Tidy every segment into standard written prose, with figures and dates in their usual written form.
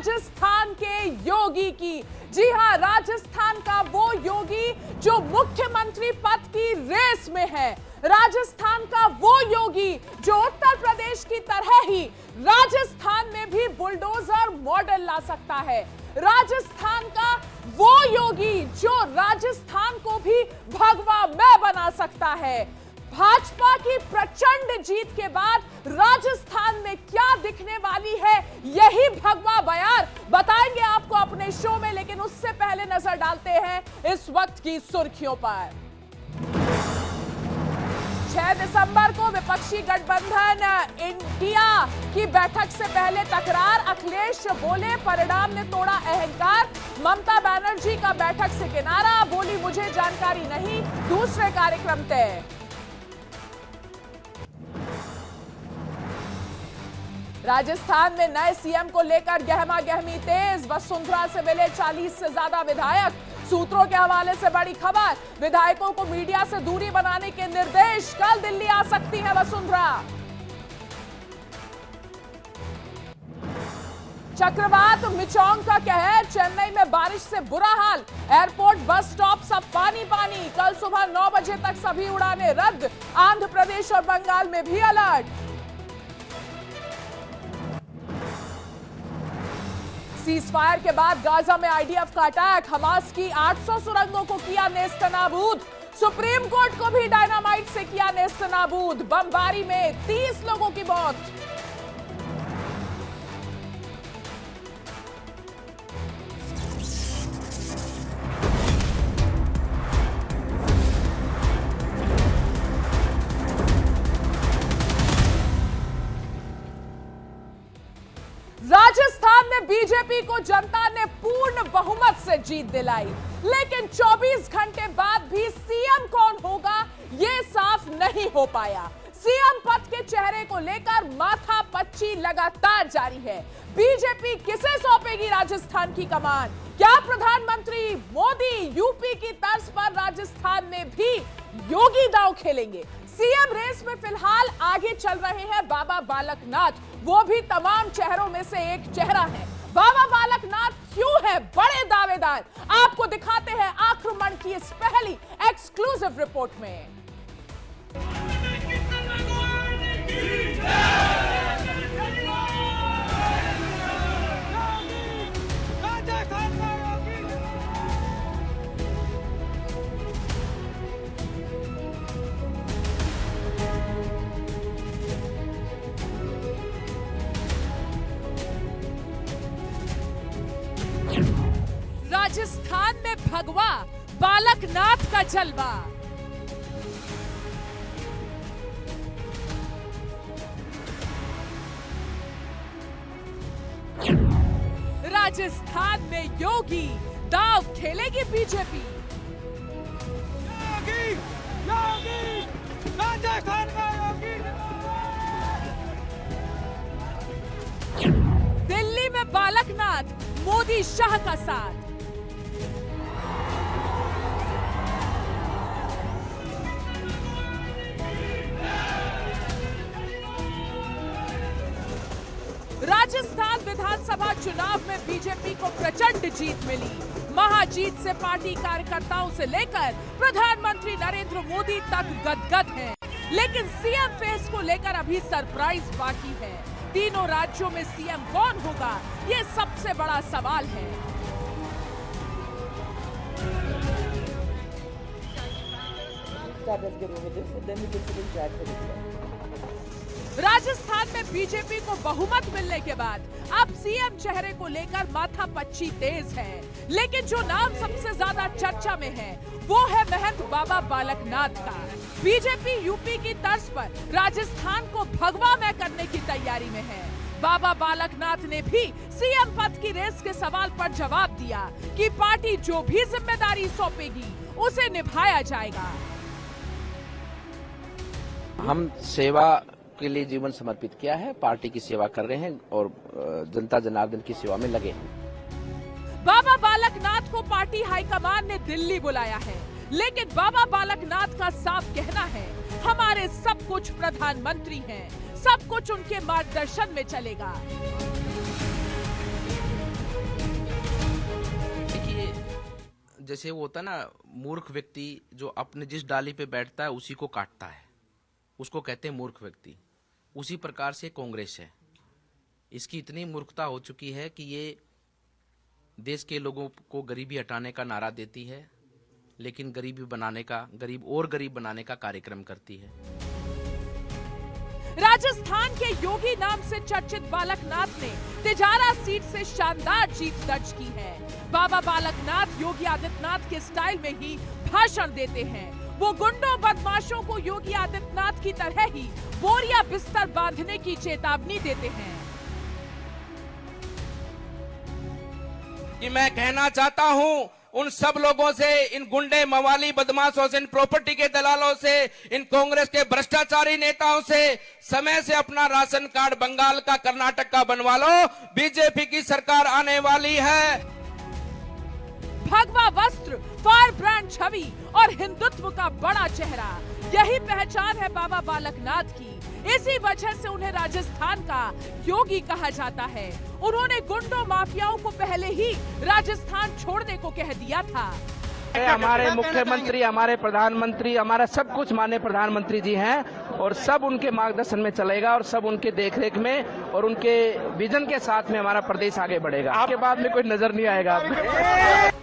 राजस्थान के योगी की। जी हां, राजस्थान का वो योगी जो मुख्यमंत्री पद की रेस में है। राजस्थान का वो योगी जो उत्तर प्रदेश की तरह ही राजस्थान में भी बुलडोजर मॉडल ला सकता है। राजस्थान का वो योगी जो राजस्थान को भी भगवामय बना सकता है। भाजपा की प्रचंड जीत के बाद राजस्थान में क्या दिखने वाली है, यही भगवा बयार बताएंगे आपको अपने शो में। लेकिन उससे पहले नजर डालते हैं इस वक्त की सुर्खियों पर। 6 दिसंबर को विपक्षी गठबंधन इंडिया की बैठक से पहले तकरार। अखिलेश बोले परिणाम ने तोड़ा अहंकार। ममता बनर्जी का बैठक से किनारा, बोली मुझे जानकारी नहीं, दूसरे कार्यक्रम तय। राजस्थान में नए सीएम को लेकर गहमा गहमी तेज। वसुंधरा से मिले 40 से ज्यादा विधायक। सूत्रों के हवाले से बड़ी खबर, विधायकों को मीडिया से दूरी बनाने के निर्देश। कल दिल्ली आ सकती है वसुंधरा। चक्रवात मिचोंग का कहर, चेन्नई में बारिश से बुरा हाल। एयरपोर्ट, बस स्टॉप सब पानी पानी। कल सुबह 9 बजे तक सभी उड़ानें रद्द। आंध्र प्रदेश और बंगाल में भी अलर्ट। सीजफायर के बाद गाजा में आईडीएफ का अटैक। हमास की 800 सुरंगों को किया नेस्तनाबूद। सुप्रीम कोर्ट को भी डायनामाइट से किया नेस्तनाबूद। बमबारी में 30 लोगों की मौत। राजस्थान में बीजेपी को जनता ने पूर्ण बहुमत से जीत दिलाई, लेकिन 24 घंटे बाद भी सीएम कौन होगा ये साफ नहीं हो पाया। सीएम पद के चेहरे को लेकर माथापच्ची लगातार जारी है। बीजेपी किसे सौंपेगी राजस्थान की कमान? क्या प्रधानमंत्री मोदी यूपी की तर्ज पर राजस्थान में भी योगी दांव खेलेंगे? सीएम रेस में फिलहाल आगे चल रहे हैं बाबा बालकनाथ, वो भी तमाम चेहरों में से एक चेहरा है। बाबा बालकनाथ क्यों है बड़े दावेदार, आपको दिखाते हैं आक्रमण की इस पहली एक्सक्लूसिव रिपोर्ट में। राजस्थान में भगवा बालकनाथ का जलवा। राजस्थान में योगी दांव खेलेगी बीजेपी। योगी, योगी, राजस्थान का योगी। दिल्ली में बालकनाथ, मोदी शाह का साथ। राजस्थान विधानसभा चुनाव में बीजेपी को प्रचंड जीत मिली। महाजीत से पार्टी कार्यकर्ताओं से लेकर प्रधानमंत्री नरेंद्र मोदी तक गदगद हैं। लेकिन सीएम फेस को लेकर अभी सरप्राइज बाकी है। तीनों राज्यों में सीएम कौन होगा, ये सबसे बड़ा सवाल है। राजस्थान में बीजेपी को बहुमत मिलने के बाद अब सीएम चेहरे को लेकर माथापच्ची तेज है। लेकिन जो नाम सबसे ज्यादा चर्चा में है वो है महंत बाबा बालकनाथ का। बीजेपी यूपी की तर्ज पर राजस्थान को भगवामय करने की तैयारी में है। बाबा बालकनाथ ने भी सीएम पद की रेस के सवाल पर जवाब दिया कि पार्टी जो भी जिम्मेदारी सौंपेगी उसे निभाया जाएगा। हम सेवा के लिए जीवन समर्पित किया है, पार्टी की सेवा कर रहे हैं और जनता जनार्दन की सेवा में लगे हैं। बाबा बालकनाथ को पार्टी हाईकमान ने दिल्ली बुलाया है, लेकिन बाबा बालकनाथ का साफ कहना है हमारे सब कुछ प्रधानमंत्री हैं, सब कुछ उनके मार्गदर्शन में चलेगा। जैसे वो होता है ना, मूर्ख व्यक्ति जो अपने जिस डाली पे बैठता है उसी को काटता है, उसको कहते हैं मूर्ख व्यक्ति। उसी प्रकार से कांग्रेस है। इसकी इतनी मूर्खता हो चुकी है कि ये देश के लोगों को गरीबी हटाने का नारा देती है, लेकिन गरीब बनाने का कार्यक्रम करती है। राजस्थान के योगी नाम से चर्चित बालकनाथ ने तिजारा सीट से शानदार जीत दर्ज की है। बाबा बालकनाथ योगी आदित्यनाथ के स्टाइल में ही भाषण देते हैं। वो गुंडों बदमाशों को योगी आदित्यनाथ की तरह ही बोरिया बिस्तर बांधने की चेतावनी देते हैं। कि मैं कहना चाहता हूं उन सब लोगों से, इन गुंडे मवाली बदमाशों से, इन प्रॉपर्टी के दलालों से, इन कांग्रेस के भ्रष्टाचारी नेताओं से, समय से अपना राशन कार्ड बंगाल का, कर्नाटक का बनवा लो। बीजेपी की सरकार आने वाली है। भगवा वस्त्र, फायर ब्रांड छवि और हिंदुत्व का बड़ा चेहरा, यही पहचान है बाबा बालकनाथ की। इसी वजह से उन्हें राजस्थान का योगी कहा जाता है। उन्होंने गुंडों माफियाओं को पहले ही राजस्थान छोड़ने को कह दिया था। हमारे मुख्यमंत्री, हमारे प्रधानमंत्री, हमारा सब कुछ माननीय प्रधानमंत्री जी हैं और सब उनके मार्गदर्शन में चलेगा और सब उनके देखरेख में और उनके विजन के साथ में हमारा प्रदेश आगे बढ़ेगा। आपके बाद में कोई नजर नहीं आएगा आपको।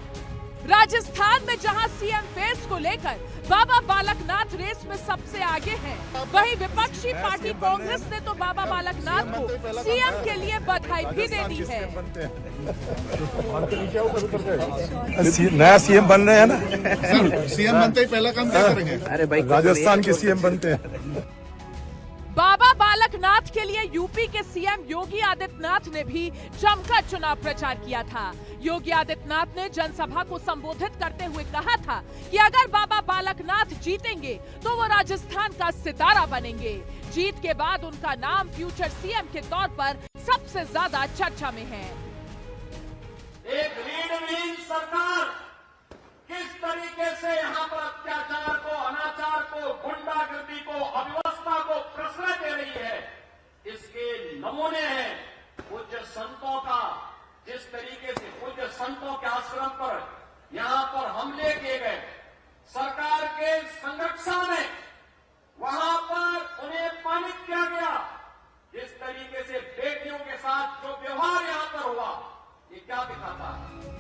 राजस्थान में जहां सीएम फेस को लेकर बाबा बालकनाथ रेस में सबसे आगे हैं, वहीं विपक्षी पार्टी कांग्रेस ने तो बाबा बालकनाथ को सीएम के लिए बधाई भी दे दी है। नया सीएम बन रहे हैं ना। सीएम बनते ही पहला काम क्या करेंगे? अरे भाई, राजस्थान के सीएम बनते हैं। बाबा बालकनाथ के लिए यूपी के सीएम योगी आदित्यनाथ ने भी जमकर चुनाव प्रचार किया था। योगी आदित्यनाथ ने जनसभा को संबोधित करते हुए कहा था कि अगर बाबा बालकनाथ जीतेंगे तो वो राजस्थान का सितारा बनेंगे। जीत के बाद उनका नाम फ्यूचर सीएम के तौर पर सबसे ज्यादा चर्चा में है। एक लीडविहीन सरकार किस तरीके से यहाँ पर अत्याचार को, अनाचार को, गुंडागर्दी को, अव्यवस्था को प्रश्रय दे रही है, इसके नमूने हैं पूज्य संतों का। जिस तरीके से पूज्य संतों के आश्रम पर यहाँ पर हमले किए गए, सरकार के संरक्षण में वहां पर उन्हें अपमानित किया गया, जिस तरीके से बेटियों के साथ जो व्यवहार यहाँ पर हुआ, ये क्या दिखाता है?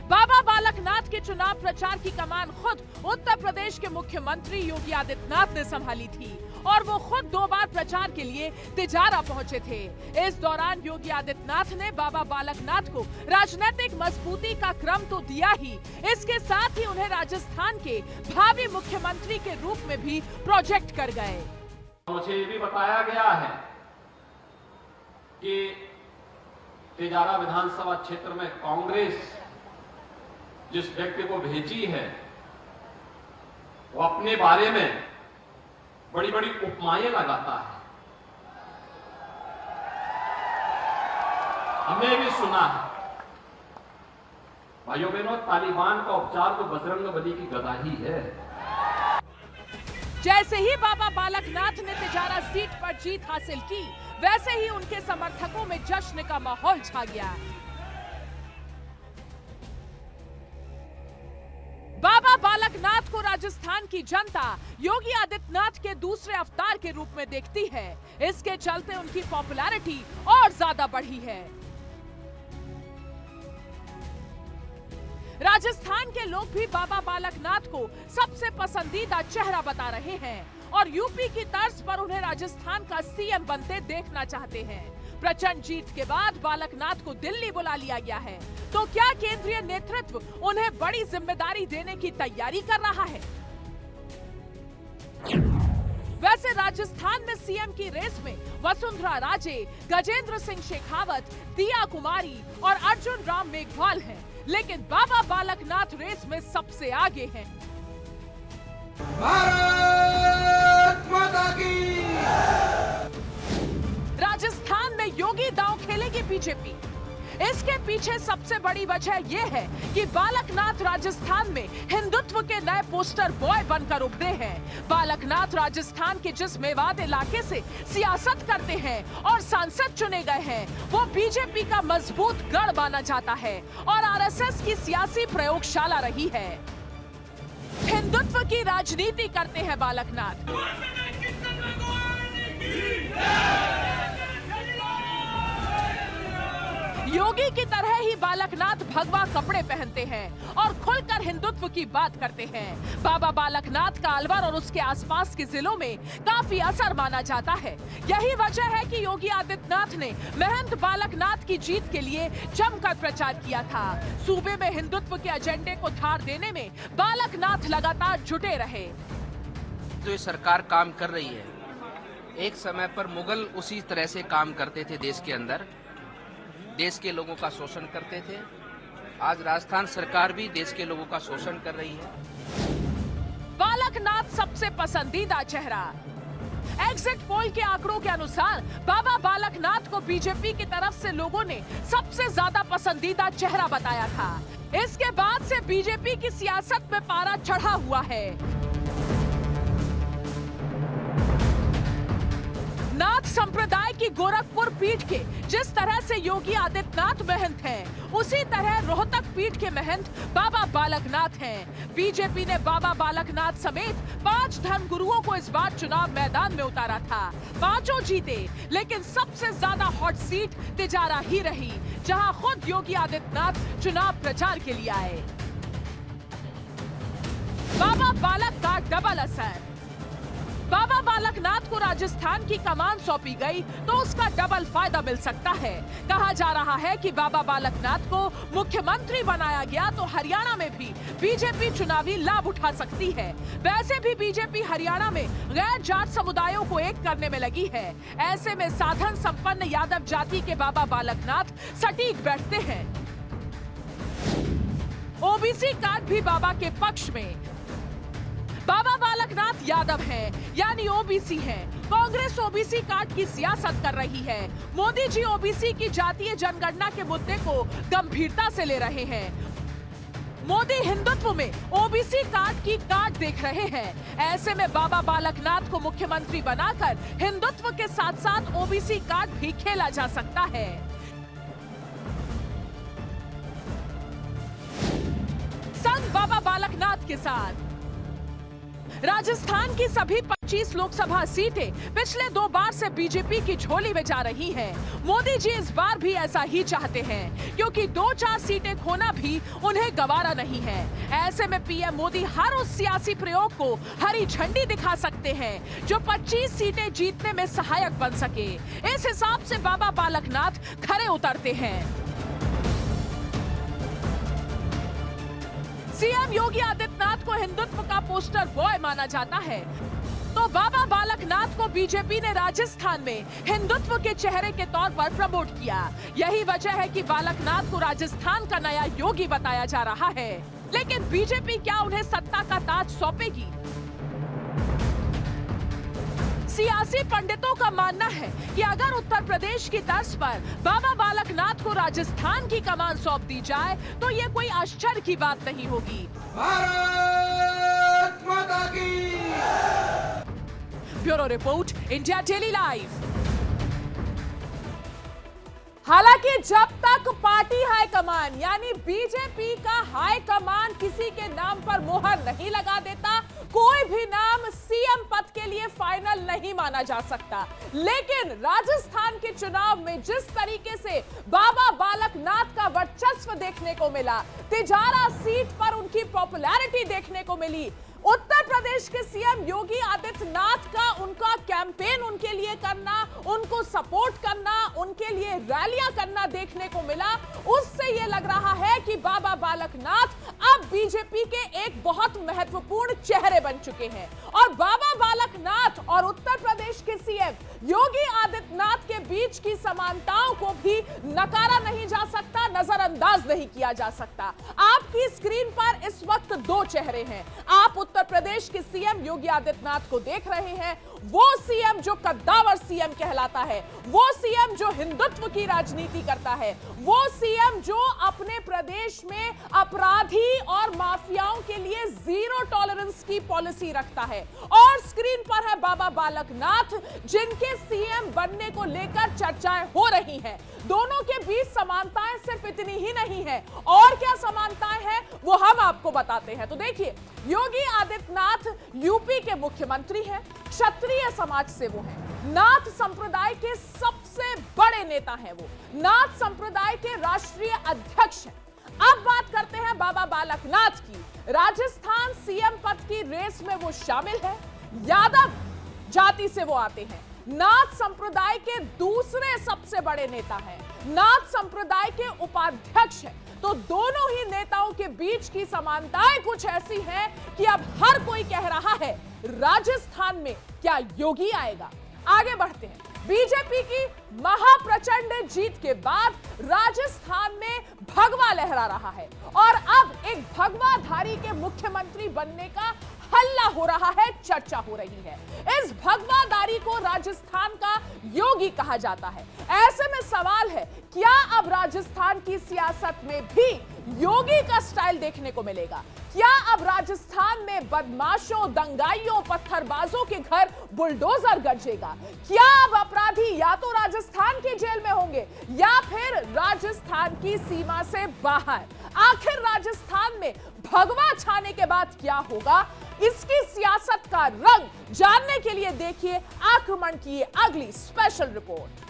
बाबा बालकनाथ के चुनाव प्रचार की कमान खुद उत्तर प्रदेश के मुख्यमंत्री योगी आदित्यनाथ ने संभाली थी और वो खुद 2 बार प्रचार के लिए तिजारा पहुंचे थे। इस दौरान योगी आदित्यनाथ ने बाबा बालकनाथ को राजनीतिक मजबूती का क्रम तो दिया ही, इसके साथ ही उन्हें राजस्थान के भावी मुख्यमंत्री के रूप में भी प्रोजेक्ट कर गए। मुझे ये भी बताया गया है कि तिजारा विधानसभा क्षेत्र में कांग्रेस जिस व्यक्ति को भेजी है वो अपने बारे में बड़ी बड़ी उपमाएं लगाता है। हमने भी सुना है, भाइयों बहनों, तालिबान का उपचार तो बजरंगबली की गदा ही है। जैसे ही बाबा बालकनाथ ने तिजारा सीट पर जीत हासिल की, वैसे ही उनके समर्थकों में जश्न का माहौल छा गया। बाबा बालकनाथ को राजस्थान की जनता योगी आदित्यनाथ के दूसरे अवतार के रूप में देखती है। इसके चलते उनकी पॉपुलैरिटी और ज्यादा बढ़ी है। राजस्थान के लोग भी बाबा बालकनाथ को सबसे पसंदीदा चेहरा बता रहे हैं और यूपी की तर्ज पर उन्हें राजस्थान का सीएम बनते देखना चाहते हैं। प्रचंड जीत के बाद बालकनाथ को दिल्ली बुला लिया गया है, तो क्या केंद्रीय नेतृत्व उन्हें बड़ी जिम्मेदारी देने की तैयारी कर रहा है? वैसे राजस्थान में सीएम की रेस में वसुंधरा राजे, गजेंद्र सिंह शेखावत, दिया कुमारी और अर्जुन राम मेघवाल हैं, लेकिन बाबा बालकनाथ रेस में सबसे आगे हैं। भारत माता की। राजस्थान में योगी दांव खेलेगी बीजेपी। इसके पीछे सबसे बड़ी वजह यह है कि बालकनाथ राजस्थान में हिंदुत्व के नए पोस्टर बॉय बनकर उभरे हैं। बालकनाथ राजस्थान के जिस मेवात इलाके से सियासत करते हैं और सांसद चुने गए हैं, वो बीजेपी का मजबूत गढ़ माना जाता है और आरएसएस की सियासी प्रयोगशाला रही है। हिंदुत्व की राजनीति करते हैं बालकनाथ। योगी की तरह ही बालकनाथ भगवा कपड़े पहनते हैं और खुलकर हिंदुत्व की बात करते हैं। बाबा बालकनाथ का अलवर और उसके आसपास के जिलों में काफी असर माना जाता है। यही वजह है कि योगी आदित्यनाथ ने महंत बालकनाथ की जीत के लिए जमकर प्रचार किया था। सूबे में हिंदुत्व के एजेंडे को धार देने में बालकनाथ लगातार जुटे रहे। जो ये सरकार काम कर रही है, एक समय पर मुगल उसी तरह से काम करते थे, देश के अंदर देश के लोगों का शोषण करते थे। आज राजस्थान सरकार भी देश के लोगों का शोषण कर रही है। बालकनाथ सबसे पसंदीदा चेहरा। एग्जिट पोल के आंकड़ों के अनुसार बाबा बालकनाथ को बीजेपी की तरफ से लोगों ने सबसे ज्यादा पसंदीदा चेहरा बताया था। इसके बाद से बीजेपी की सियासत में पारा चढ़ा हुआ है। नाथ संप्रदाय की गोरखपुर पीठ के जिस तरह से योगी आदित्यनाथ महंत हैं, उसी तरह रोहतक पीठ के महंत बाबा बालकनाथ हैं। बीजेपी ने बाबा बालकनाथ समेत 5 धर्म गुरुओं को इस बार चुनाव मैदान में उतारा था। 5 जीते, लेकिन सबसे ज्यादा हॉट सीट तिजारा ही रही, जहां खुद योगी आदित्यनाथ चुनाव प्रचार के लिए आए। बाबा बालक का डबल असर। बाबा बालकनाथ को राजस्थान की कमान सौंपी गई तो उसका डबल फायदा मिल सकता है। कहा जा रहा है कि बाबा बालकनाथ को मुख्यमंत्री बनाया गया तो हरियाणा में भी बीजेपी चुनावी लाभ उठा सकती है। वैसे भी बीजेपी हरियाणा में गैर जाट समुदायों को एक करने में लगी है। ऐसे में साधन संपन्न यादव जाति के बाबा बालकनाथ सटीक बैठते हैं। ओबीसी कार्ड भी बाबा के पक्ष में। बाबा बालकनाथ यादव हैं, यानी ओबीसी हैं। कांग्रेस ओबीसी कार्ड की सियासत कर रही है। मोदी जी ओबीसी की जातीय जनगणना के मुद्दे को गंभीरता से ले रहे हैं। मोदी हिंदुत्व में ओबीसी कार्ड की काट देख रहे हैं। ऐसे में बाबा बालकनाथ को मुख्यमंत्री बनाकर हिंदुत्व के साथ साथ ओबीसी कार्ड भी खेला जा सकता है। संग बाबा बालकनाथ के साथ राजस्थान की सभी 25 लोकसभा सीटें पिछले 2 बार से बीजेपी की झोली में जा रही हैं। मोदी जी इस बार भी ऐसा ही चाहते हैं, क्योंकि 2-4 सीटें खोना भी उन्हें गवारा नहीं है। ऐसे में पीएम मोदी हर उस सियासी प्रयोग को हरी झंडी दिखा सकते हैं जो 25 सीटें जीतने में सहायक बन सके। इस हिसाब से बाबा बालकनाथ खरे उतरते हैं। सीएम योगी आदित्यनाथ को हिंदुत्व का पोस्टर बॉय माना जाता है, तो बाबा बालकनाथ को बीजेपी ने राजस्थान में हिंदुत्व के चेहरे के तौर पर प्रमोट किया। यही वजह है कि बालकनाथ को राजस्थान का नया योगी बताया जा रहा है। लेकिन बीजेपी क्या उन्हें सत्ता का ताज सौंपेगी? सियासी पंडितों का मानना है कि अगर उत्तर प्रदेश की तर्ज पर बाबा बालकनाथ को राजस्थान की कमान सौंप दी जाए तो ये कोई आश्चर्य की बात नहीं होगी। भारत माता की। Bureau report, India daily live. हालांकि जब तक पार्टी हाईकमान यानी बीजेपी का हाईकमान किसी के नाम पर मोहर नहीं लगा देता, कोई भी नाम सीएम पद के लिए फाइनल नहीं माना जा सकता। लेकिन राजस्थान के चुनाव में जिस तरीके से बाबा बालकनाथ का वर्चस्व देखने को मिला, तिजारा सीट पर उनकी पॉपुलैरिटी देखने को मिली, उत्तर प्रदेश के सीएम योगी आदित्यनाथ का उनका कैंपेन उनके लिए करना, उनको सपोर्ट करना, उनके लिए रैलियां करना देखने को मिला, उससे ये लग रहा है कि बाबा बालकनाथ अब बीजेपी के एक बहुत महत्वपूर्ण चेहरे बन चुके हैं। और बाबा बालकनाथ और उत्तर प्रदेश के सीएम योगी आदित्यनाथ के बीच की समानताओं को भी नकारा नहीं जा सकता, नजर नजरअंदाज नहीं किया जा सकता। आपकी स्क्रीन पर इस वक्त दो चेहरे हैं। आप उत्तर प्रदेश के सीएम योगी आदित्यनाथ को देख रहे हैं, वो सीएम जो कद्दावर सीएम कहलाता है, वो सीएम जो हिंदुत्व की राजनीति करता है, वो सीएम जो अपने प्रदेश में अपराधी और माफियाओं के लिए जीरो टॉलरेंस की पॉलिसी रखता है। और स्क्रीन पर है बाबा बालकनाथ, जिनके सीएम बनने को लेकर चर्चाएं हो रही हैं। दोनों के बीच समानताएं सिर्फ इतनी ही नहीं है, और क्या समानताएं हैं वो हम आपको बताते हैं। तो देखिए, योगी आदित्यनाथ यूपी के मुख्यमंत्री हैं, क्षत्रिय समाज से वो हैं, नाथ संप्रदाय के सबसे बड़े नेता हैं, वो नाथ संप्रदाय के राष्ट्रीय अध्यक्ष हैं। अब बात करते हैं बाबा बालकनाथ की। राजस्थान सीएम पद की रेस में वो शामिल है, यादव जाति से वो आते हैं, नाथ संप्रदाय के दूसरे सबसे बड़े नेता हैं, नाथ संप्रदाय के उपाध्यक्ष हैं। तो दोनों ही नेताओं के बीच की समानताएं कुछ ऐसी हैं कि अब हर कोई कह रहा है राजस्थान में क्या योगी आएगा। आगे बढ़ते हैं। बीजेपी की महाप्रचंड जीत के बाद राजस्थान में भगवा लहरा रहा है और अब एक भगवाधारी के मुख्यमंत्री बनने का हल्ला हो रहा है, चर्चा हो रही है। इस भगवाधारी को राजस्थान का योगी कहा जाता है। ऐसे में सवाल है, क्या अब राजस्थान की सियासत में भी योगी का स्टाइल देखने को मिलेगा? क्या अब राजस्थान में बदमाशों, दंगाइयों, पत्थरबाजों के घर बुलडोजर गरजेगा? क्या अब अपराधी या तो राजस्थान की जेल में होंगे या फिर राजस्थान की सीमा से बाहर? आखिर राजस्थान में भगवा छाने के बाद क्या होगा? इसकी सियासत का रंग जानने के लिए देखिए आक्रमण की अगली स्पेशल रिपोर्ट।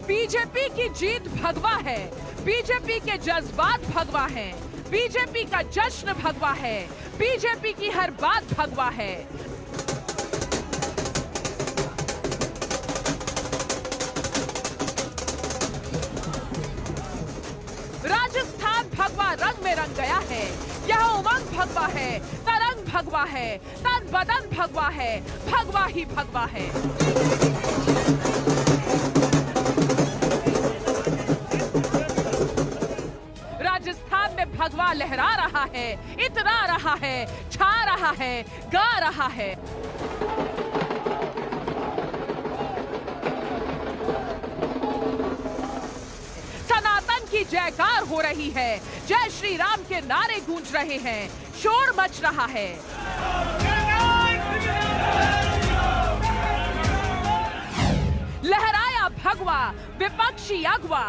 बीजेपी की जीत भगवा है, बीजेपी के जज्बात भगवा हैं, बीजेपी का जश्न भगवा है, बीजेपी की हर बात भगवा है। राजस्थान भगवा रंग में रंग गया है। यह उमंग भगवा है, तरंग भगवा है, तन बदन भगवा है, भगवा ही भगवा है। राजस्थान में भगवा लहरा रहा है, इतरा रहा है, छा रहा है, गा रहा है। सनातन की जयकार हो रही है, जय श्री राम के नारे गूंज रहे हैं, शोर मच रहा है। लहराया भगवा विपक्षी अगवा।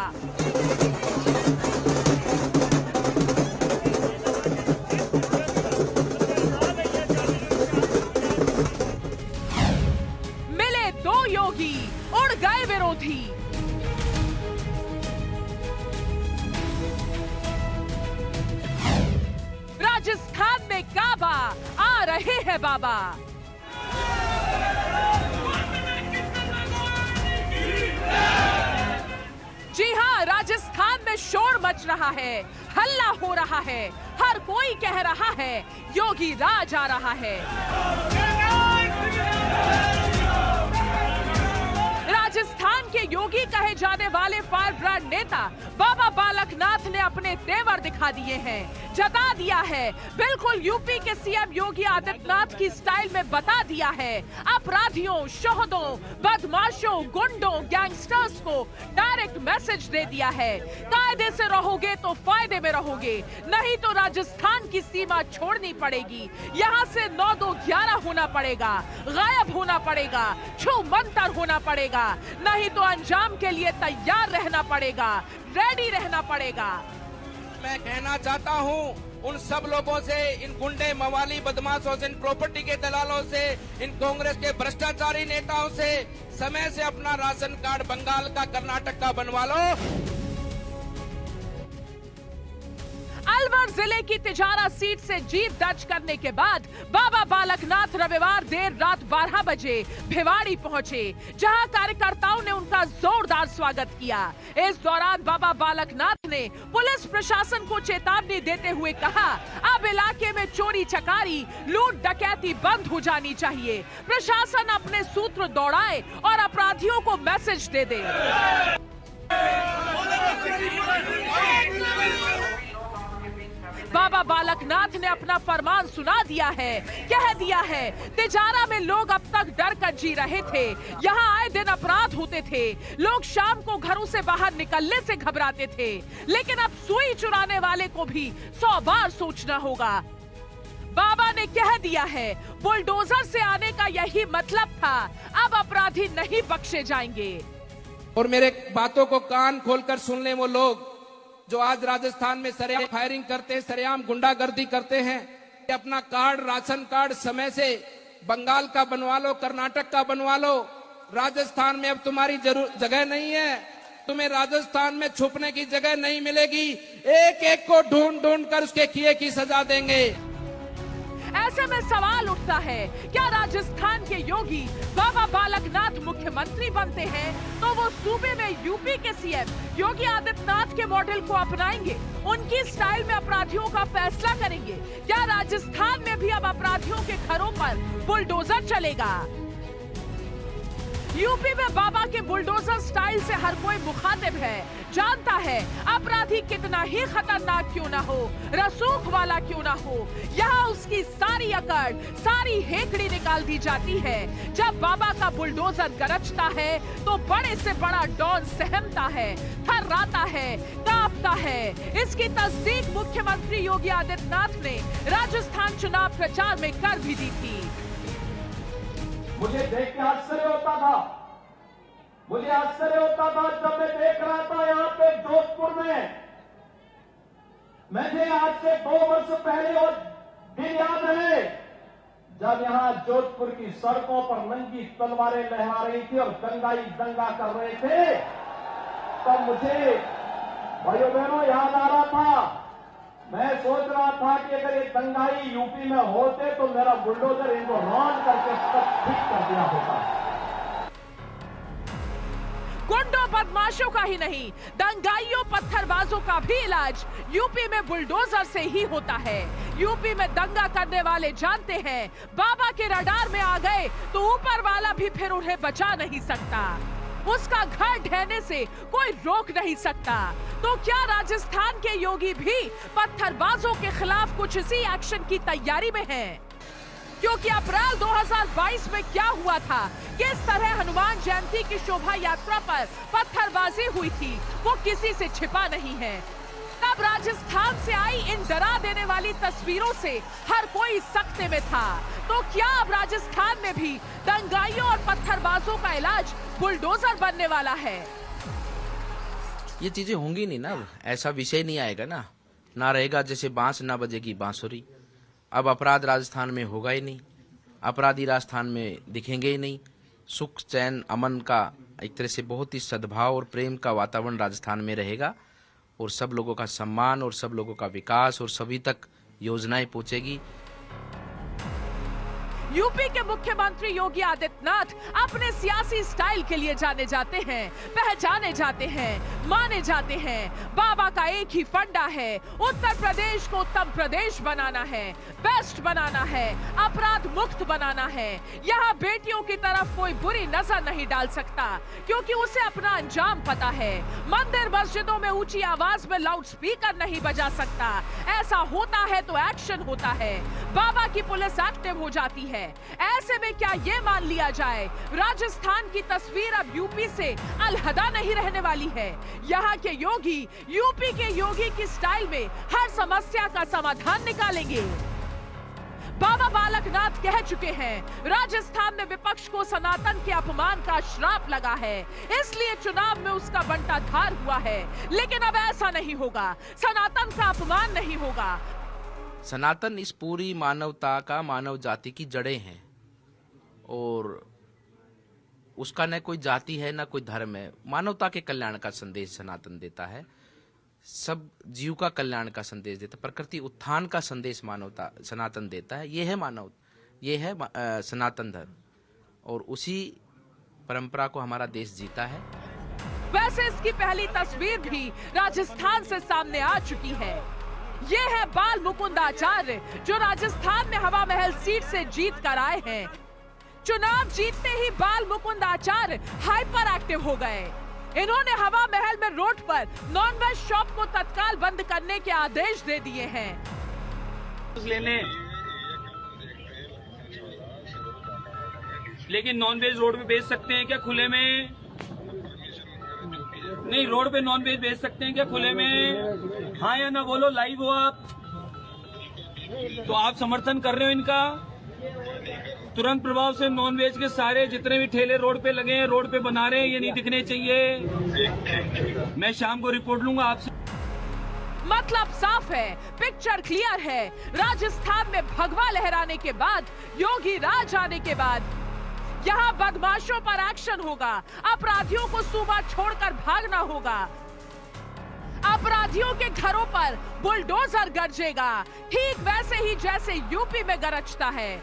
मिले दो योगी, उड़ गए विरोधी। राजस्थान में काबा आ रहे हैं बाबा। जी हां, राजस्थान में शोर मच रहा है, हल्ला हो रहा है, हर कोई कह रहा है योगी राज आ रहा है। राजस्थान के योगी कहे जाने वाले फायर ब्रांड नेता बाबा बालकनाथ ने अपने तेवर दिखा दिए हैं, जता दिया है, बिल्कुल यूपी के सीएम योगी आदित्यनाथ की स्टाइल में बता दिया है। अपराधियों, शोहदों, बदमाशों, गुंडों, गैंगस्टर्स को डायरेक्ट मैसेज दे दिया है, कायदे से रहोगे तो फायदे में रहोगे, नहीं तो राजस्थान की सीमा छोड़नी पड़ेगी, यहाँ से 9-2-11 होना पड़ेगा, गायब होना पड़ेगा, छू मंतर होना पड़ेगा, नहीं तो अंजाम के लिए तैयार रहना पड़ेगा, रेडी रहना पड़ेगा। मैं कहना चाहता हूं उन सब लोगों से, इन गुंडे, मवाली, बदमाशों से, इन प्रॉपर्टी के दलालों से, इन कांग्रेस के भ्रष्टाचारी नेताओं से, समय से अपना राशन कार्ड बंगाल का, कर्नाटक का बनवा लो। अलवर जिले की तिजारा सीट से जीत दर्ज करने के बाद बाबा बालकनाथ रविवार देर रात 12 बजे भिवाड़ी पहुंचे, जहां कार्यकर्ताओं ने उनका जोरदार स्वागत किया। इस दौरान बाबा बालकनाथ ने पुलिस प्रशासन को चेतावनी देते हुए कहा, अब इलाके में चोरी चकारी, लूट डकैती बंद हो जानी चाहिए। प्रशासन अपने सूत्र दौड़ाए और अपराधियों को मैसेज दे दे। बाबा बालकनाथ ने अपना फरमान सुना दिया है, कह दिया है, तिजारा में लोग अब तक डर कर जी रहे थे। यहाँ आए दिन अपराध होते थे, लोग शाम को घरों से बाहर निकलने से घबराते थे, लेकिन अब सुई चुराने वाले को भी 100 बार सोचना होगा। बाबा ने कह दिया है, बुलडोजर से आने का यही मतलब था, अब अपराधी नहीं बख्शे जाएंगे। और मेरे बातों को कान खोलकर सुन लें वो लोग जो आज राजस्थान में सरेआम फायरिंग करते हैं, सरेआम गुंडागर्दी करते हैं। अपना कार्ड, राशन कार्ड समय से बंगाल का बनवा लो, कर्नाटक का बनवा लो। राजस्थान में अब तुम्हारी जगह नहीं है, तुम्हें राजस्थान में छुपने की जगह नहीं मिलेगी। एक एक को ढूंढ ढूंढ कर उसके किए की सजा देंगे। ऐसे में सवाल उठता है, क्या राजस्थान के योगी बाबा बालकनाथ मुख्यमंत्री बनते हैं तो वो सूबे में यूपी के सीएम योगी आदित्यनाथ के मॉडल को अपनाएंगे, उनकी स्टाइल में अपराधियों का फैसला करेंगे? क्या राजस्थान में भी अब अपराधियों के घरों पर बुलडोजर चलेगा? यूपी में बाबा के बुलडोजर स्टाइल से हर कोई मुखातिब है, जानता है अपराधी कितना ही खतरनाक क्यों ना हो, रसूख वाला क्यों ना हो, यहाँ उसकी सारी अकड़, सारी हेकड़ी निकाल दी जाती है। जब बाबा का बुलडोजर गरजता है तो बड़े से बड़ा डॉन सहमता है, थर्राता है, कांपता है। इसकी तस्दीक मुख्यमंत्री योगी आदित्यनाथ ने राजस्थान चुनाव प्रचार में कर भी दी थी। मुझे देख के आश्चर्य होता था, मुझे आश्चर्य होता था जब मैं देख रहा था यहाँ पे जोधपुर में। मुझे आज से 2 वर्ष पहले और दिन याद है जब यहाँ जोधपुर की सड़कों पर नंगी तलवारें लहरा रही थी और दंगाई दंगा कर रहे थे, तब मुझे भाइयों बहनों याद आ रहा था। मैं सोच रहा था कि अगर ये दंगाई यूपी में होते तो मेरा बुलडोजर इनको रौंद करके सब ठीक कर दिया होता। गुंडों बदमाशों का ही नहीं, दंगाइयों पत्थरबाजों का भी इलाज यूपी में बुलडोजर से ही होता है। यूपी में दंगा करने वाले जानते हैं, बाबा के रडार में आ गए तो ऊपर वाला भी फिर उन्हें बचा नहीं सकता, उसका घर ढहने से कोई रोक नहीं सकता। तो क्या राजस्थान के योगी भी पत्थरबाजों के खिलाफ कुछ इसी एक्शन की तैयारी में हैं? क्योंकि अप्रैल 2022 में क्या हुआ था, किस तरह हनुमान जयंती की शोभा यात्रा पर पत्थरबाजी हुई थी, वो किसी से छिपा नहीं है। तब राजस्थान से आई इन डरा देने वाली तस्वीरों से हर कोई सकते में था। तो क्या अब राजस्थान में भी दंगाइयों और पत्थरबाजों का इलाज बुलडोजर बनने वाला है? ये चीजें होंगी नहीं ना, ऐसा विषय नहीं आएगा ना रहेगा जैसे बांस ना बजेगी बांसुरी। अब अपराध राजस्थान में होगा ही नहीं, अपराधी राजस्थान में दिखेंगे ही नहीं। सुख चैन अमन का एक तरह से बहुत ही सद्भाव और प्रेम का वातावरण राजस्थान में रहेगा और सब लोगों का सम्मान और सब लोगों का विकास और सभी तक योजनाएं पहुंचेगी। यूपी के मुख्यमंत्री योगी आदित्यनाथ अपने सियासी स्टाइल के लिए जाने जाते हैं, पहचाने जाते हैं, माने जाते हैं। बाबा का एक ही फंडा है, उत्तर प्रदेश को उत्तम प्रदेश बनाना है, बेस्ट बनाना है, अपराध मुक्त बनाना है। यहाँ बेटियों की तरफ कोई बुरी नजर नहीं डाल सकता, क्योंकि उसे अपना अंजाम पता है। मंदिर मस्जिदों में ऊंची आवाज में लाउड स्पीकर नहीं बजा सकता, ऐसा होता है तो एक्शन होता है। बाबा की पुलिस एक्टिव हो जाती है। ऐसे में क्या ये मान लिया जाए राजस्थान की तस्वीर अब यूपी से अलहदा नहीं रहने वाली है? यहाँ के योगी यूपी के योगी की स्टाइल में हर समस्या का समाधान निकालेंगे। बाबा बालकनाथ कह चुके हैं, राजस्थान में विपक्ष को सनातन के अपमान का श्राप लगा है, इसलिए चुनाव में उसका बंटाधार हुआ है। लेकिन अब ऐसा नहीं होगा, सनातन का अपमान नहीं होगा। सनातन इस पूरी मानवता का, मानव जाति की जड़ें हैं और उसका न कोई जाति है न कोई धर्म है। मानवता के कल्याण का संदेश सनातन देता है। सब जीव का कल्याण का संदेश देता, प्रकृति उत्थान का संदेश मानवता सनातन देता है। ये है सनातन धर्म, और उसी परंपरा को हमारा देश जीता है। वैसे इसकी पहली तस्वीर भी राजस्थान से सामने आ चुकी है। ये है बाल मुकुंद आचार्य, जो राजस्थान में हवा महल सीट से जीत कर आए हैं। चुनाव जीतते ही बाल मुकुंद आचार्य हाइपर एक्टिव हो गए। इन्होंने हवा महल में रोड पर नॉनवेज शॉप को तत्काल बंद करने के आदेश दे दिए हैं। लेकिन नॉनवेज रोड पे बेच सकते हैं क्या खुले में? नहीं, रोड पे नॉनवेज बेच सकते हैं क्या खुले में? हाँ या ना बोलो, लाइव हो आप, तो आप समर्थन कर रहे हो इनका? तुरंत प्रभाव से नॉनवेज के सारे जितने भी ठेले रोड पे लगे हैं, रोड पे बना रहे हैं, ये नहीं दिखने चाहिए। मैं शाम को रिपोर्ट लूंगा आपसे। मतलब साफ है, पिक्चर क्लियर है। राजस्थान में भगवा लहराने के बाद, योगी राज आने के बाद यहाँ बदमाशों पर एक्शन होगा। अपराधियों को सूबा छोड़कर भागना होगा। अपराधियों के घरों पर बुलडोजर गरजेगा, ठीक वैसे ही जैसे यूपी में गरजता है।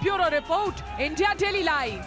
Bureau report, India daily live.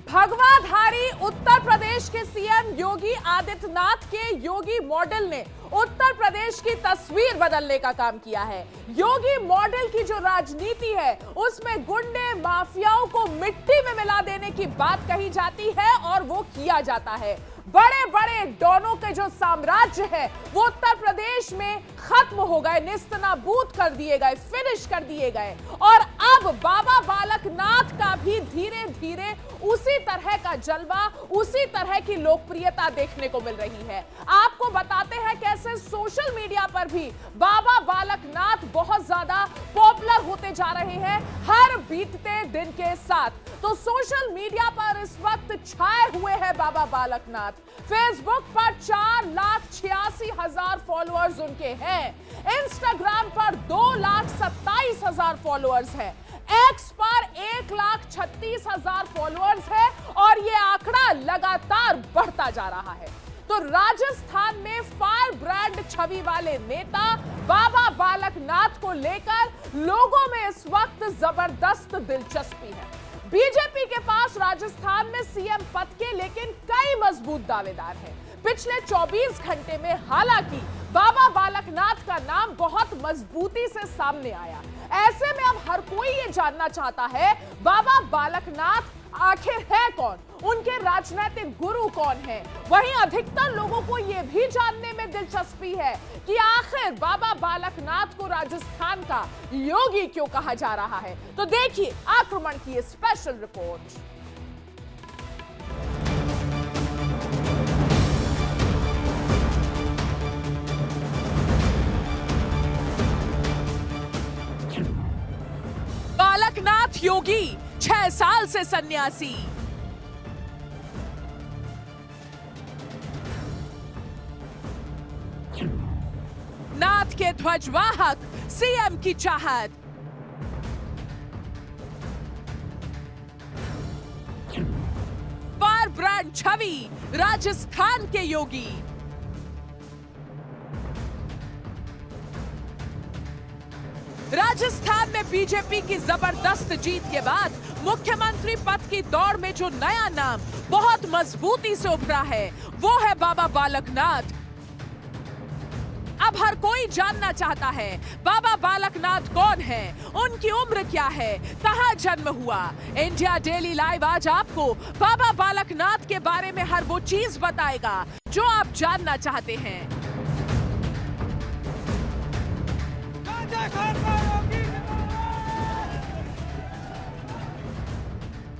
भगवाधारी उत्तर प्रदेश के सीएम योगी आदित्यनाथ के योगी मॉडल ने उत्तर प्रदेश की तस्वीर बदलने का काम किया है। योगी मॉडल की जो राजनीति है उसमें गुंडे माफियाओं को मिट्टी में मिला देने की बात कही जाती है और वो किया जाता है। बड़े बड़े डॉनों के जो साम्राज्य है वो उत्तर प्रदेश में खत्म हो गए, निस्तनाबूद कर दिए गए, फिनिश कर दिए गए। और अब बाबा बालकनाथ का भी धीरे धीरे उसी तरह का जलवा, उसी तरह की लोकप्रियता देखने को मिल रही है। आपको बताते हैं कैसे सोशल मीडिया पर भी बाबा बालकनाथ बहुत ज्यादा पॉपुलर होते जा रहे हैं हर बीतते दिन के साथ। तो सोशल मीडिया पर इस वक्त छाए हुए हैं बाबा बालकनाथ। फेसबुक पर 4,86,000 फॉलोअर्स उनके हैं। इंस्टाग्राम पर 2,27,000 फॉलोअर्स हैं। एक्स पर 1,36,000 फॉलोअर्स है और ये आंकड़ा लगातार बढ़ता जा रहा है। तो राजस्थान में फायर ब्रांड छवि वाले नेता बाबा बालकनाथ को लेकर लोगों में इस वक्त जबरदस्त दिलचस्पी है। बीजेपी के पास राजस्थान में सीएम पद के लेकिन कई मजबूत दावेदार हैं। पिछले 24 घंटे में हालांकि बाबा बालकनाथ का नाम बहुत मजबूती से सामने आया। ऐसे में अब हर कोई ये जानना चाहता है बाबा बालकनाथ आखिर है कौन, उनके राजनीतिक गुरु कौन है। वहीं अधिकतर लोगों को यह भी जानने में दिलचस्पी है कि आखिर बाबा बालकनाथ को राजस्थान का योगी क्यों कहा जा रहा है। तो देखिए आक्रमण की स्पेशल रिपोर्ट। बालकनाथ योगी 6 साल से सन्यासी। नाथ के ध्वजवाहक सीएम की चाहत। फायर ब्रांड छवि राजस्थान के योगी। राजस्थान में बीजेपी की जबरदस्त जीत के बाद मुख्यमंत्री पद की दौड़ में जो नया नाम बहुत मजबूती से उभरा है वो है बाबा बालकनाथ। अब हर कोई जानना चाहता है बाबा बालकनाथ कौन है, उनकी उम्र क्या है, कहां जन्म हुआ। इंडिया डेली लाइव आज आपको बाबा बालकनाथ के बारे में हर वो चीज बताएगा जो आप जानना चाहते हैं।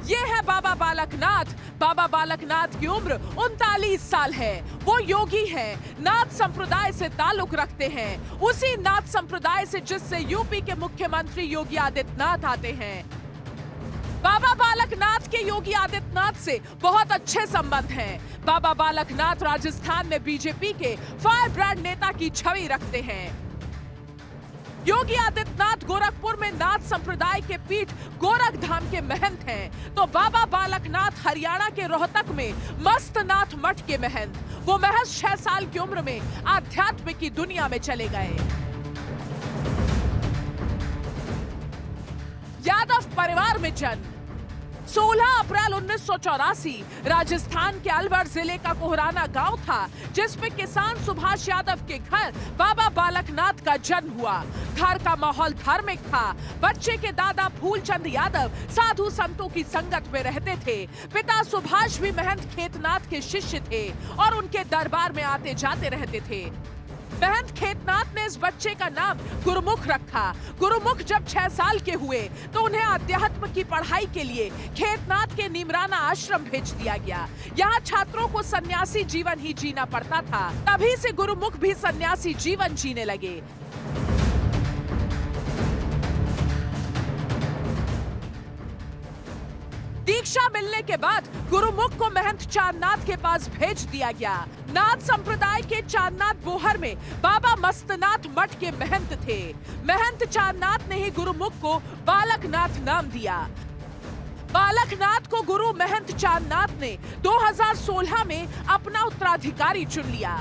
ये है बाबा बालकनाथ। बाबा बालकनाथ की उम्र 39 साल है। वो योगी हैं, नाथ संप्रदाय से ताल्लुक रखते हैं, उसी नाथ संप्रदाय से जिससे यूपी के मुख्यमंत्री योगी आदित्यनाथ आते हैं। बाबा बालकनाथ के योगी आदित्यनाथ से बहुत अच्छे संबंध हैं। बाबा बालकनाथ राजस्थान में बीजेपी के फायर ब्रांड नेता की छवि रखते हैं। योगी आदित्यनाथ गोरखपुर में नाथ संप्रदाय के पीठ गोरखधाम के महंत हैं, तो बाबा बालकनाथ हरियाणा के रोहतक में मस्तनाथ मठ के महंत। वो महज 6 साल की उम्र में आध्यात्म की दुनिया में चले गए। यादव परिवार में जन्म। 16 अप्रैल 1984 राजस्थान के अलवर जिले का कोहराना गांव था, जिसमें किसान सुभाष यादव के घर बाबा बालकनाथ का जन्म हुआ। घर का माहौल धार्मिक था। बच्चे के दादा फूलचंद यादव साधु संतों की संगत में रहते थे। पिता सुभाष भी महंत खेतनाथ के शिष्य थे और उनके दरबार में आते जाते रहते थे। महंत खेतनाथ ने इस बच्चे का नाम गुरुमुख रखा। गुरुमुख जब 6 साल के हुए तो उन्हें अध्यात्म की पढ़ाई के लिए खेतनाथ के नीमराना आश्रम भेज दिया गया। यहाँ छात्रों को सन्यासी जीवन ही जीना पड़ता था। तभी से गुरुमुख भी सन्यासी जीवन जीने लगे। दीक्षा मिलने के बाद गुरुमुख को महंत चांदनाथ के पास भेज दिया गया। नाथ संप्रदाय के चांदनाथ बोहर में बाबा मस्तनाथ मठ के महंत थे। महंत चांदनाथ ने ही गुरुमुख को बालकनाथ नाम दिया। बालकनाथ को गुरु महंत चांदनाथ ने 2016 में अपना उत्तराधिकारी चुन लिया,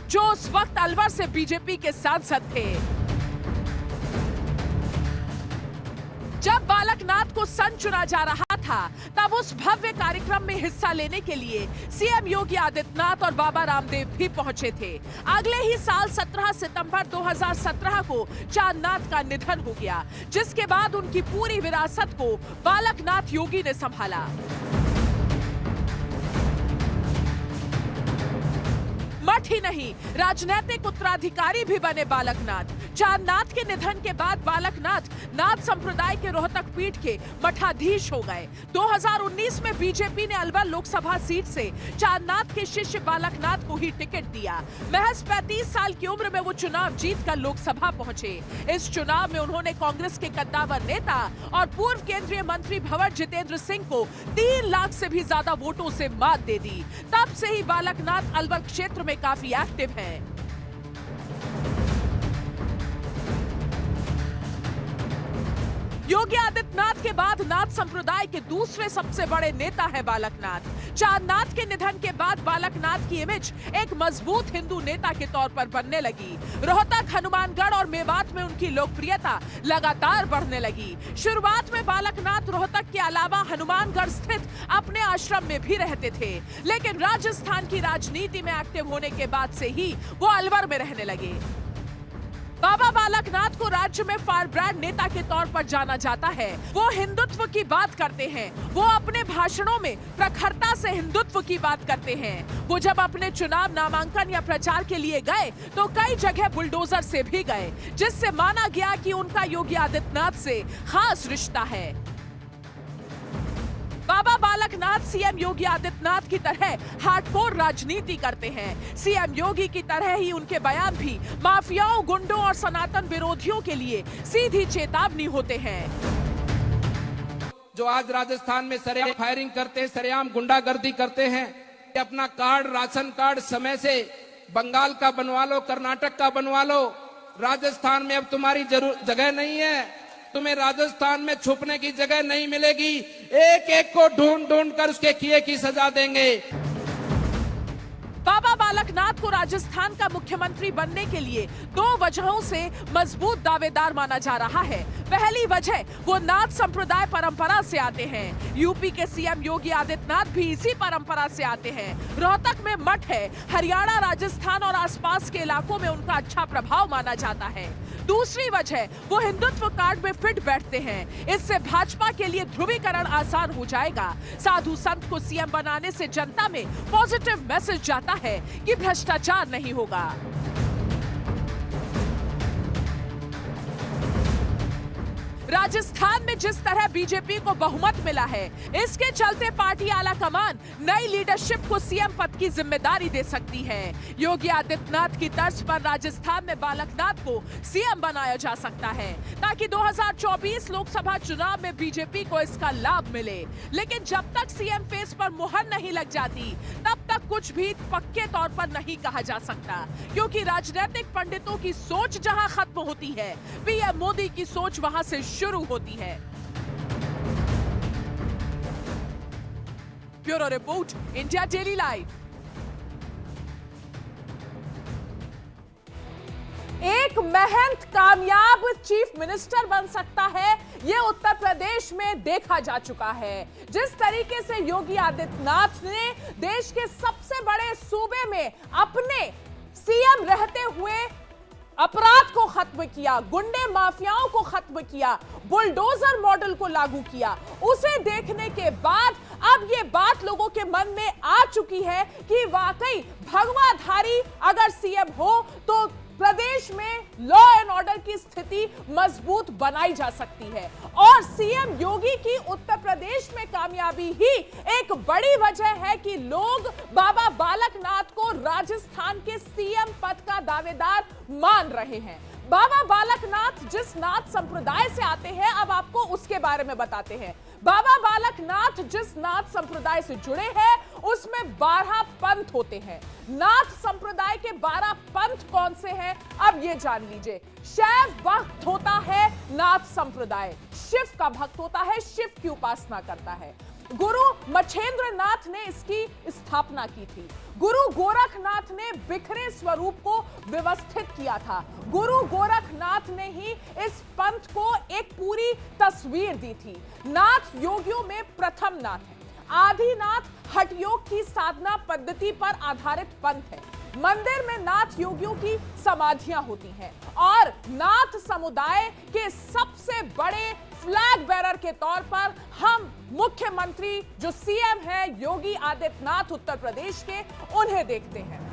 जो उस वक्त अलवर से बीजेपी के सांसद थे। जब बालकनाथ को संत चुना जा रहा था, तब उस भव्य कार्यक्रम में हिस्सा लेने के लिए सीएम योगी आदित्यनाथ और बाबा रामदेव भी पहुंचे थे। अगले ही साल 17 सितंबर 2017 को चांदनाथ का निधन हो गया, जिसके बाद उनकी पूरी विरासत को बालकनाथ योगी ने संभाला। मठ ही नहीं, राजनीतिक उत्तराधिकारी भी बने बालकनाथ। चांदनाथ के निधन के बाद बालकनाथ नाथ संप्रदाय के रोहतक पीठ के मठाधीश हो गए। 2019 में बीजेपी ने अलवर लोकसभा सीट से चांदनाथ के शिष्य बालकनाथ को ही टिकट दिया। महज 35 साल की उम्र में वो चुनाव जीतकर लोकसभा पहुंचे। इस चुनाव में उन्होंने कांग्रेस के कद्दावर नेता और पूर्व केंद्रीय मंत्री भंवर जितेंद्र सिंह को 3 लाख से भी ज्यादा वोटों से मात दे दी। तब से ही बालकनाथ अलवर क्षेत्र में काफी एक्टिव हैं। योगी आदित्यनाथ के बाद नाथ संप्रदाय के दूसरे सबसे बड़े नेता है बालकनाथ। चांदनाथ के निधन के बाद बालकनाथ की इमेज एक मजबूत हिंदू नेता के तौर पर बनने लगी। रोहतक, हनुमानगढ़ और मेवात में उनकी लोकप्रियता लगातार बढ़ने लगी। शुरुआत में बालकनाथ रोहतक के अलावा हनुमानगढ़ स्थित अपने आश्रम में भी रहते थे, लेकिन राजस्थान की राजनीति में एक्टिव होने के बाद से ही वो अलवर में रहने लगे। बाबा बालकनाथ को राज्य में फायरब्रांड नेता के तौर पर जाना जाता है। वो हिंदुत्व की बात करते हैं। वो अपने भाषणों में प्रखरता से हिंदुत्व की बात करते हैं। वो जब अपने चुनाव नामांकन या प्रचार के लिए गए तो कई जगह बुलडोजर से भी गए, जिससे माना गया कि उनका योगी आदित्यनाथ से खास रिश्ता है। बाबा बालकनाथ सीएम योगी आदित्यनाथ की तरह हार्डकोर राजनीति करते हैं। सीएम योगी की तरह ही उनके बयान भी माफियाओं, गुंडों और सनातन विरोधियों के लिए सीधी चेतावनी होते हैं। जो आज राजस्थान में सरेआम फायरिंग करते हैं, सरेआम गुंडागर्दी करते हैं, अपना कार्ड, राशन कार्ड समय से बंगाल का बनवा लो, कर्नाटक का बनवा लो। राजस्थान में अब तुम्हारी जगह नहीं है। तुम्हें राजस्थान में छुपने की जगह नहीं मिलेगी। एक एक को ढूंढ ढूंढ कर उसके किए की सजा देंगे। बाबा बालकनाथ को राजस्थान का मुख्यमंत्री बनने के लिए 2 वजहों से मजबूत दावेदार माना जा रहा है। पहली वजह, वो नाथ संप्रदाय परंपरा से आते हैं। यूपी के सीएम योगी आदित्यनाथ भी इसी परंपरा से आते हैं। रोहतक में मठ है। हरियाणा, राजस्थान और आसपास के इलाकों में उनका अच्छा प्रभाव माना जाता है। दूसरी वजह, वो हिंदुत्व कार्ड में फिट बैठते हैं। इससे भाजपा के लिए ध्रुवीकरण आसान हो जाएगा। साधु संत को सीएम बनाने से जनता में पॉजिटिव मैसेज जाता है कि भ्रष्टाचार नहीं होगा। राजस्थान में जिस तरह बीजेपी को बहुमत मिला है, इसके चलते पार्टी आला कमान नई लीडरशिप को सीएम पद की जिम्मेदारी दे सकती है। योगी आदित्यनाथ की तर्ज पर राजस्थान में बालकनाथ को सीएम बनाया जा सकता है, ताकि 2024 लोकसभा चुनाव में बीजेपी को इसका लाभ मिले। लेकिन जब तक सीएम फेस पर मुहर नहीं लग जाती, तब तक तक कुछ भी पक्के तौर पर नहीं कहा जा सकता, क्योंकि राजनीतिक पंडितों की सोच जहां खत्म होती है, पीएम मोदी की सोच वहां से शुरू होती है। Bureau report, India daily live. एक महंत कामयाब चीफ मिनिस्टर बन सकता है, यह उत्तर प्रदेश में देखा जा चुका है। जिस तरीके से योगी आदित्यनाथ ने देश के सबसे बड़े सूबे में अपने सीएम रहते हुए अपराध को खत्म किया, गुंडे माफियाओं को खत्म किया, बुलडोजर मॉडल को लागू किया, उसे देखने के बाद अब ये बात लोगों के मन में आ चुकी है कि वाकई भगवाधारी अगर सीएम हो तो प्रदेश में लॉ एंड ऑर्डर की स्थिति मजबूत बनाई जा सकती है। और सीएम योगी की उत्तर प्रदेश में कामयाबी ही एक बड़ी वजह है कि लोग बाबा बालकनाथ को राजस्थान के सीएम पद का दावेदार मान रहे हैं। बाबा बालकनाथ जिस नाथ संप्रदाय से आते हैं, अब आपको उसके बारे में बताते हैं। बाबा बालकनाथ जिस नाथ संप्रदाय से जुड़े हैं उसमें 12 पंथ होते हैं। नाथ संप्रदाय के 12 पंथ कौन से हैं, अब ये जान लीजिए। शैव भक्त होता है नाथ संप्रदाय, शिव का भक्त होता है, शिव की उपासना करता है। गुरु मछेंद्र नाथ ने इसकी स्थापना की थी। गुरु गोरखनाथ ने बिखरे स्वरूप को व्यवस्थित किया था। गुरु गोरखनाथ ने ही इस पंथ को एक पूरी तस्वीर दी थी। नाथ योगियों में प्रथम नाथ है। आदिनाथ हठयोग की साधना पद्धति पर आधारित पंथ है। मंदिर में नाथ योगियों की समाधियां होती हैं और नाथ समुदाय के सबसे बड़े फ्लैग बेरर के तौर पर हम मुख्यमंत्री जो सीएम है योगी आदित्यनाथ उत्तर प्रदेश के, उन्हें देखते हैं।